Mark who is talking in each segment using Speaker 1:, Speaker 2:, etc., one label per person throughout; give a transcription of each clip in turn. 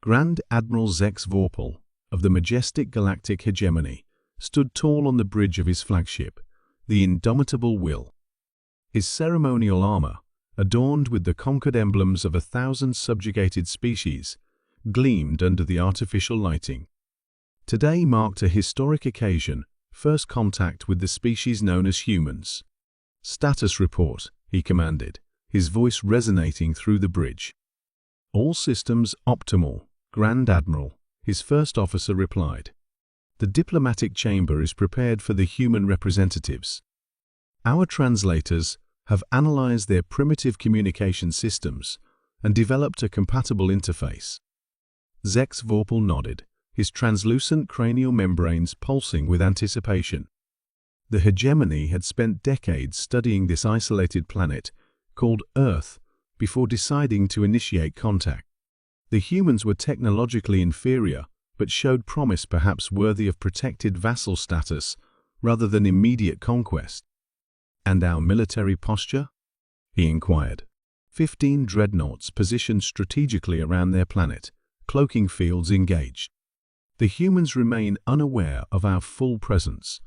Speaker 1: Grand Admiral Zex Vorpal of the majestic Galactic hegemony stood tall on the bridge of his flagship, the Indomitable Will. His ceremonial armor, adorned with the conquered emblems of 1,000 subjugated species, gleamed under the artificial lighting. Today marked a historic occasion, first contact with the species known as humans. "Status report," he commanded, his voice resonating through the bridge. "All systems optimal, Grand Admiral," his first officer replied. "The diplomatic chamber is prepared for the human representatives. Our translators have analyzed their primitive communication systems and developed a compatible interface." Zex Vorpal nodded, his translucent cranial membranes pulsing with anticipation. The hegemony had spent decades studying this isolated planet, called Earth, before deciding to initiate contact. The humans were technologically inferior, but showed promise perhaps worthy of protected vassal status rather than immediate conquest. "And our military posture?" he inquired. 15 dreadnoughts positioned strategically around their planet, cloaking fields engaged. The humans remain unaware of our full presence.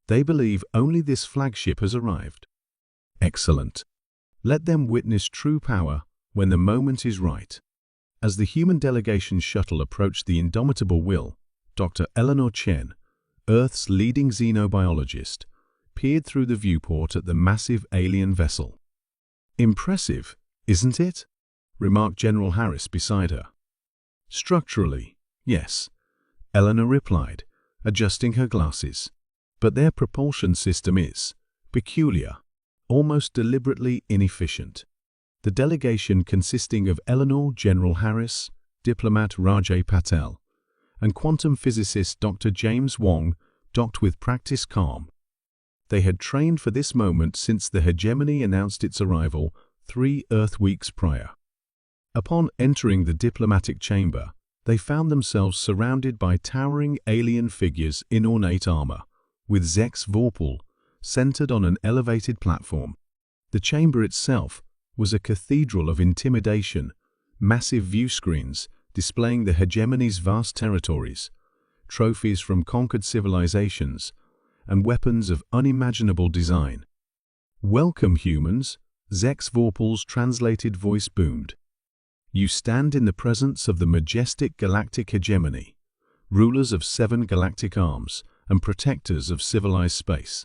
Speaker 1: They believe only this flagship has arrived. "Excellent. Let them witness true power when the moment is right." As the human delegation shuttle approached the Indomitable Will, Dr. Eleanor Chen, Earth's leading xenobiologist, peered through the viewport at the massive alien vessel. "Impressive, isn't it?" remarked General Harris beside her. "Structurally, yes," Eleanor replied, adjusting her glasses. "But their propulsion system is peculiar, almost deliberately inefficient." The delegation, consisting of Eleanor, General Harris, diplomat Rajay Patel, and quantum physicist Dr. James Wong, docked with practiced calm. They had trained for this moment since the hegemony announced its arrival 3 Earth weeks prior. Upon entering the diplomatic chamber, they found themselves surrounded by towering alien figures in ornate armor, with Zex Vorpal centered on an elevated platform. The chamber itself was a cathedral of intimidation, massive view screens displaying the hegemony's vast territories, trophies from conquered civilizations, and weapons of unimaginable design. "Welcome, humans," Zex Vorpal's translated voice boomed. "You stand in the presence of the majestic galactic hegemony, rulers of 7 galactic arms and protectors of civilized space.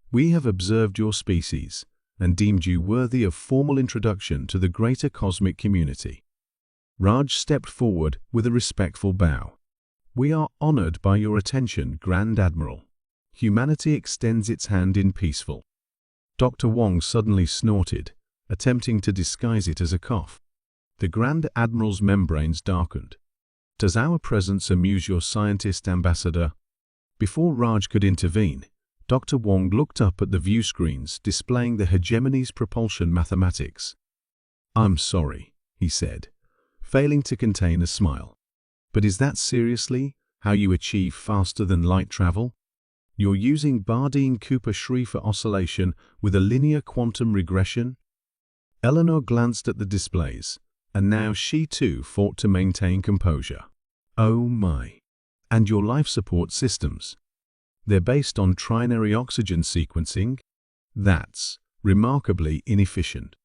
Speaker 1: We have observed your species and deemed you worthy of formal introduction to the greater cosmic community." Raj stepped forward with a respectful bow. "We are honored by your attention, Grand Admiral. Humanity extends its hand in peaceful." Dr. Wong suddenly snorted, attempting to disguise it as a cough. The Grand Admiral's membranes darkened. "Does our presence amuse your scientist ambassador?" Before Raj could intervene, Dr. Wong looked up at the view screens displaying the hegemony's propulsion mathematics. "I'm sorry," he said, failing to contain a smile. "But is that seriously how you achieve faster-than-light travel? You're using Bardeen-Cooper-Schrieffer oscillation with a linear quantum regression?" Eleanor glanced at the displays, and now she too fought to maintain composure. "Oh my. And your life support systems? They're based on trinary oxygen sequencing? That's remarkably inefficient."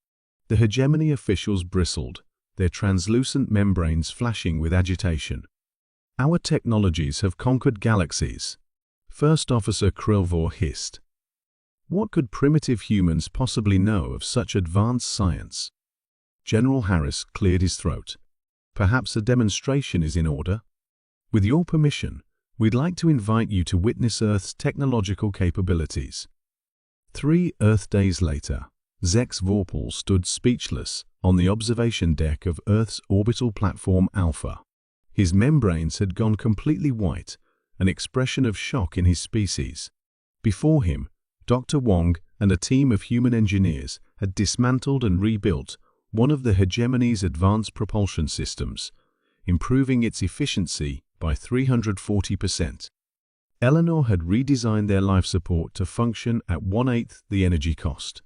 Speaker 1: The hegemony officials bristled, their translucent membranes flashing with agitation. "Our technologies have conquered galaxies," First Officer Krilvor hissed. "What could primitive humans possibly know of such advanced science?" General Harris cleared his throat. "Perhaps a demonstration is in order? With your permission, we'd like to invite you to witness Earth's technological capabilities." 3 Earth days later, Zex Vorpal stood speechless on the observation deck of Earth's orbital platform Alpha. His membranes had gone completely white, an expression of shock in his species. Before him, Dr. Wong and a team of human engineers had dismantled and rebuilt one of the hegemony's advanced propulsion systems, improving its efficiency by 340%. Eleanor had redesigned their life support to function at 1/8 the energy cost.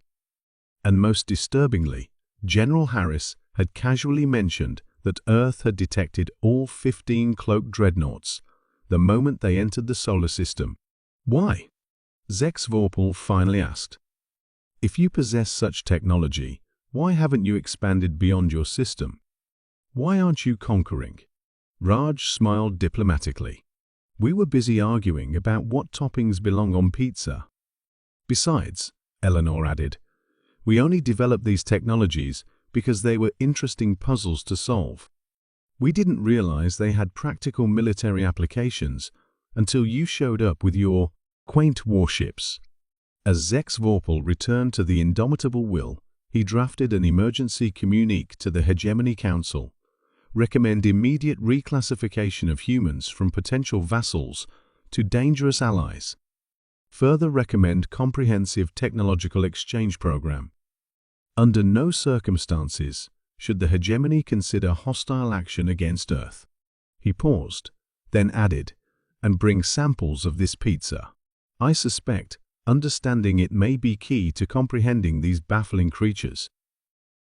Speaker 1: And most disturbingly, General Harris had casually mentioned that Earth had detected all 15 cloaked dreadnoughts the moment they entered the solar system. Why? Zex Vorpal finally asked. If you possess such technology, why haven't you expanded beyond your system? Why aren't you conquering? Raj smiled diplomatically. We were busy arguing about what toppings belong on pizza. Besides, Eleanor added, we only developed these technologies because they were interesting puzzles to solve. We didn't realize they had practical military applications until you showed up with your quaint warships. As Zex Vorpal returned to the indomitable will, he drafted an emergency communique to the Hegemony Council. Recommend immediate reclassification of humans from potential vassals to dangerous allies. Further recommend comprehensive technological exchange program. Under no circumstances should the Hegemony consider hostile action against Earth. He paused, then added, and bring samples of this pizza. I suspect understanding it may be key to comprehending these baffling creatures.